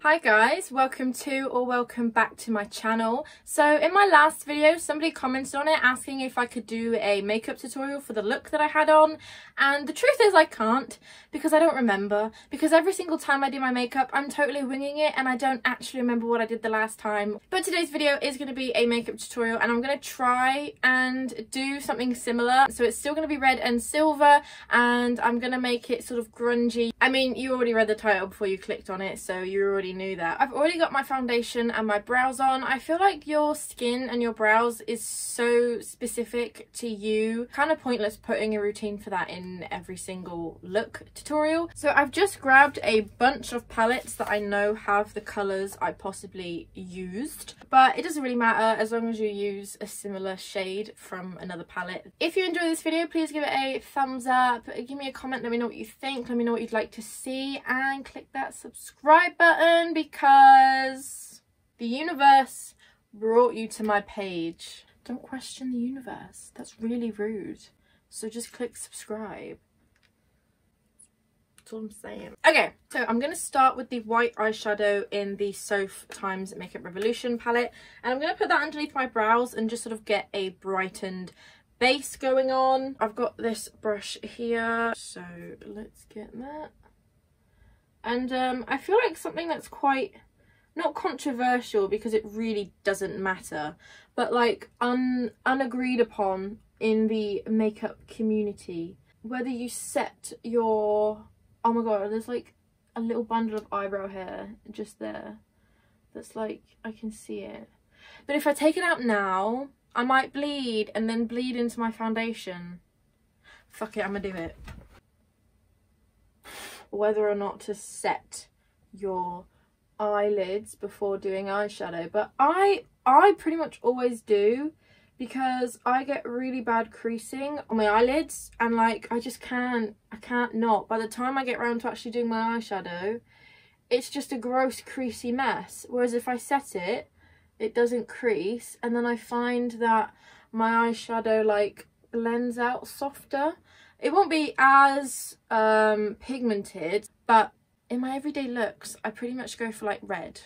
Hi guys, welcome to or welcome back to my channel. So in my last video somebody commented on it asking if I could do a makeup tutorial for the look that I had on, and the truth is I can't because I don't remember, because every single time I do my makeup I'm totally winging it and I don't actually remember what I did the last time. But today's video is going to be a makeup tutorial and I'm going to try and do something similar. So it's still going to be red and silver and I'm going to make it sort of grungy. I mean, you already read the title before you clicked on it, so you already knew that. I've already got my foundation and my brows on. I feel like your skin and your brows is so specific to you, kind of pointless putting a routine for that in every single look tutorial. So I've just grabbed a bunch of palettes that I know have the colours I possibly used, but it doesn't really matter as long as you use a similar shade from another palette. If you enjoy this video, please give it a thumbs up, give me a comment, let me know what you think, let me know what you'd like to see, and click that subscribe button because the universe brought you to my page. Don't question the universe, that's really rude. So just click subscribe. That's all I'm saying. Okay, so I'm going to start with the white eyeshadow in the Soph x Makeup Revolution palette, and I'm going to put that underneath my brows and just sort of get a brightened base going on. I've got this brush here, so let's get that. And I feel like something that's quite, not controversial because it really doesn't matter, but like unagreed upon in the makeup community, whether you set your, oh my god, there's like a little bundle of eyebrow hair just there that's like, I can see it, but if I take it out now I might bleed and then bleed into my foundation. Fuck it, I'm gonna do it. Whether or not to set your eyelids before doing eyeshadow, but I pretty much always do because I get really bad creasing on my eyelids and like I can't not. By the time I get around to actually doing my eyeshadow, it's just a gross creasy mess, whereas if I set it, it doesn't crease, and then I find that my eyeshadow like blends out softer. It won't be as pigmented, but in my everyday looks I pretty much go for like red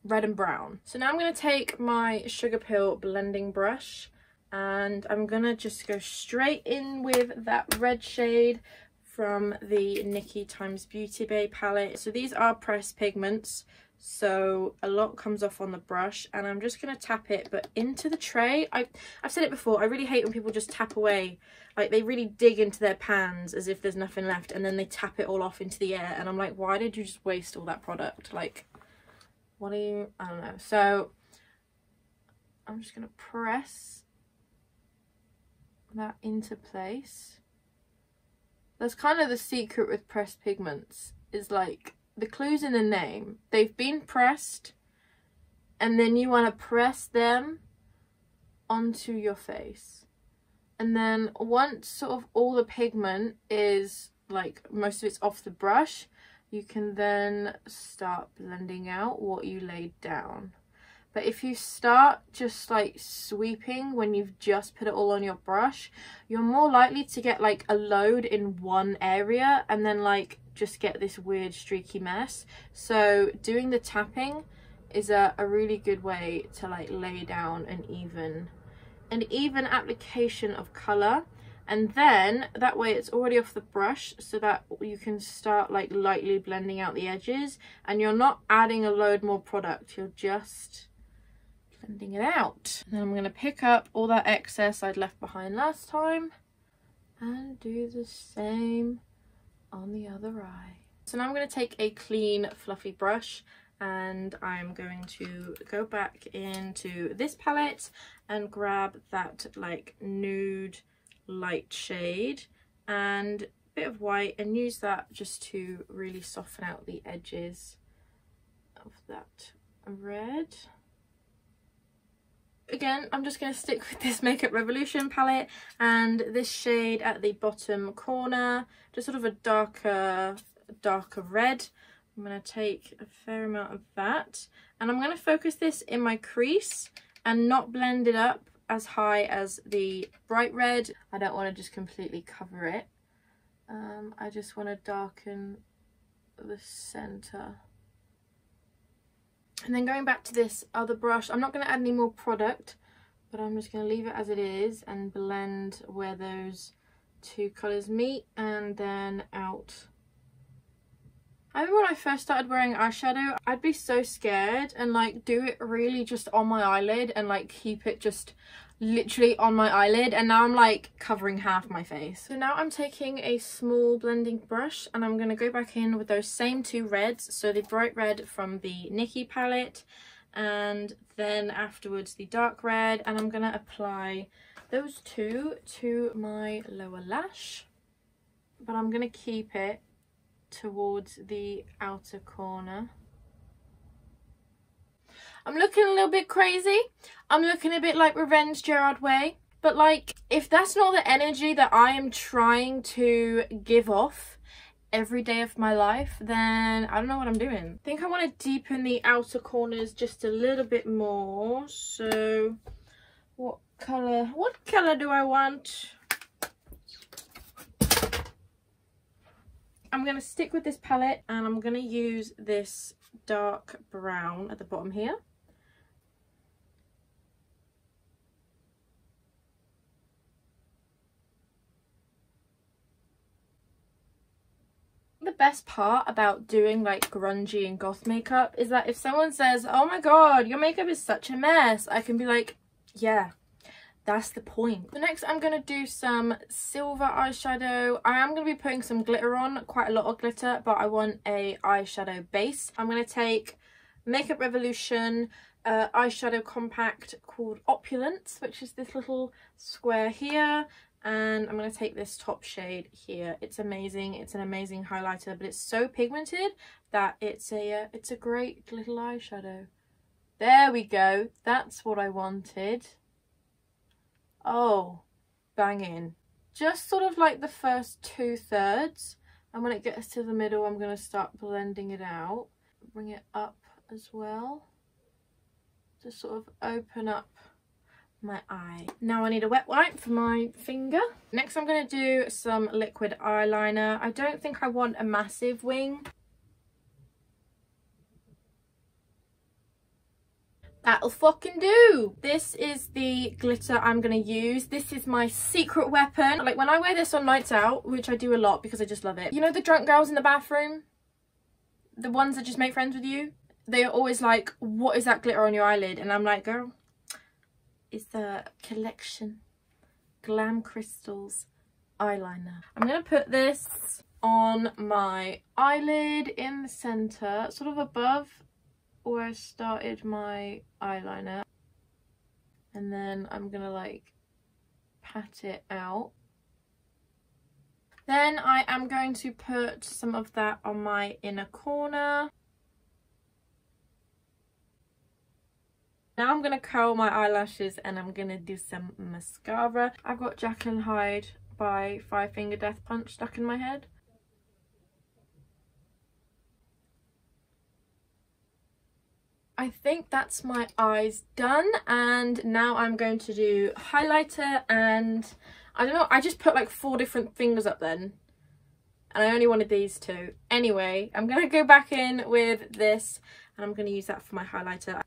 and brown. So now I'm going to take my Sugar Pill blending brush and I'm going to just go straight in with that red shade from the Nikkie x Beauty Bay palette. So these are pressed pigments, so a lot comes off on the brush, and I'm just going to tap it but into the tray. I've said it before, I really hate when people just tap away, like they really dig into their pans as if there's nothing left and then they tap it all off into the air, and I'm like, why did you just waste all that product? Like, what are you, I don't know. So I'm just going to press that into place. That's kind of the secret with pressed pigments, is like the clue's in the name. They've been pressed and then you want to press them onto your face, and then once sort of all the pigment is like most of it's off the brush, you can then start blending out what you laid down. But if you start just like sweeping when you've just put it all on your brush, you're more likely to get like a load in one area and then like just get this weird streaky mess. So doing the tapping is a really good way to like lay down an even application of colour, and then that way it's already off the brush so that you can start like lightly blending out the edges and you're not adding a load more product, you're just blending it out. And then I'm going to pick up all that excess I'd left behind last time and do the same on the other eye. So now I'm going to take a clean fluffy brush and I'm going to go back into this palette and grab that like nude light shade and a bit of white and use that just to really soften out the edges of that red. Again, I'm just going to stick with this Makeup Revolution palette and this shade at the bottom corner, just sort of a darker red. I'm going to take a fair amount of that and I'm going to focus this in my crease and not blend it up as high as the bright red. I don't want to just completely cover it. I just want to darken the center And then going back to this other brush, I'm not going to add any more product, but I'm just going to leave it as it is and blend where those two colours meet and then out. I remember when I first started wearing eyeshadow, I'd be so scared and like do it really just on my eyelid and like keep it just literally on my eyelid, and now I'm like covering half my face. So now I'm taking a small blending brush and I'm going to go back in with those same two reds, so the bright red from the Nikkie palette and then afterwards the dark red, and I'm going to apply those two to my lower lash, but I'm going to keep it towards the outer corner. I'm looking a little bit crazy. I'm looking a bit like Revenge Gerard Way. But like, if that's not the energy that I am trying to give off every day of my life, then I don't know what I'm doing. I think I want to deepen the outer corners just a little bit more. So what colour do I want? I'm going to stick with this palette and I'm going to use this dark brown at the bottom here. The best part about doing like grungy and goth makeup is that if someone says, oh my god, your makeup is such a mess, I can be like, yeah, that's the point. So next I'm going to do some silver eyeshadow. I am going to be putting some glitter on, quite a lot of glitter, but I want a eyeshadow base. I'm going to take Makeup Revolution eyeshadow compact called Opulence, which is this little square here. And I'm going to take this top shade here. It's amazing. It's an amazing highlighter, but it's so pigmented that it's a great little eyeshadow. There we go. That's what I wanted. Oh, banging. Just sort of like the first 2/3. And when it gets to the middle, I'm going to start blending it out. Bring it up as well. Just sort of open up my eye. Now I need a wet wipe for my finger. Next I'm going to do some liquid eyeliner. I don't think I want a massive wing. That'll fucking do. This is the glitter I'm going to use. This is my secret weapon. Like when I wear this on nights out, which I do a lot because I just love it. You know the drunk girls in the bathroom? The ones that just make friends with you? They're always like, what is that glitter on your eyelid? And I'm like, girl, it's the collection Glam Crystals eyeliner. I'm going to put this on my eyelid in the centre, sort of above where I started my eyeliner. And then I'm going to like pat it out. Then I am going to put some of that on my inner corner. Now I'm going to curl my eyelashes and I'm going to do some mascara. I've got Jacqueline Hyde by Five Finger Death Punch stuck in my head. I think that's my eyes done, and now I'm going to do highlighter, and I don't know, I just put like 4 different fingers up then. And I only wanted these 2. Anyway, I'm going to go back in with this and I'm going to use that for my highlighter.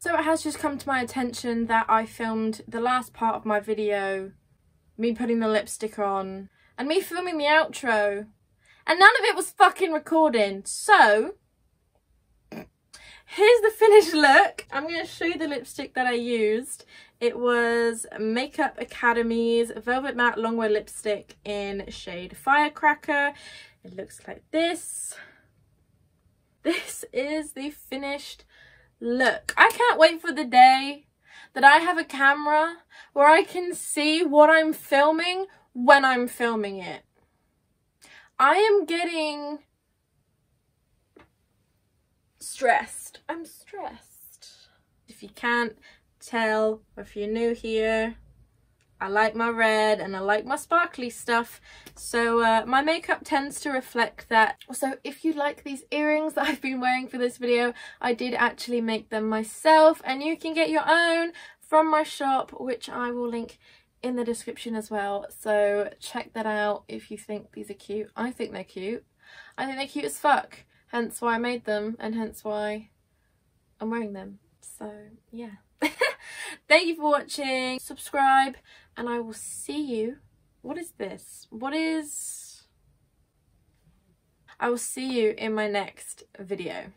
So it has just come to my attention that I filmed the last part of my video, me putting the lipstick on, and me filming the outro, and none of it was fucking recording. So, here's the finished look. I'm going to show you the lipstick that I used. It was Makeup Academy's Velvet Matte Longwear Lipstick in shade Firecracker. It looks like this. This is the finished look. I can't wait for the day that I have a camera where I can see what I'm filming when I'm filming it. I am getting stressed. I'm stressed. If you can't tell, or if you're new here, I like my red and I like my sparkly stuff, so my makeup tends to reflect that. So if you like these earrings that I've been wearing for this video, I did actually make them myself, and you can get your own from my shop, which I will link in the description as well, so check that out if you think these are cute. I think they're cute. I think they're cute as fuck, hence why I made them and hence why I'm wearing them. So yeah. Thank you for watching, subscribe, and I will see you. What is this? I will see you in my next video.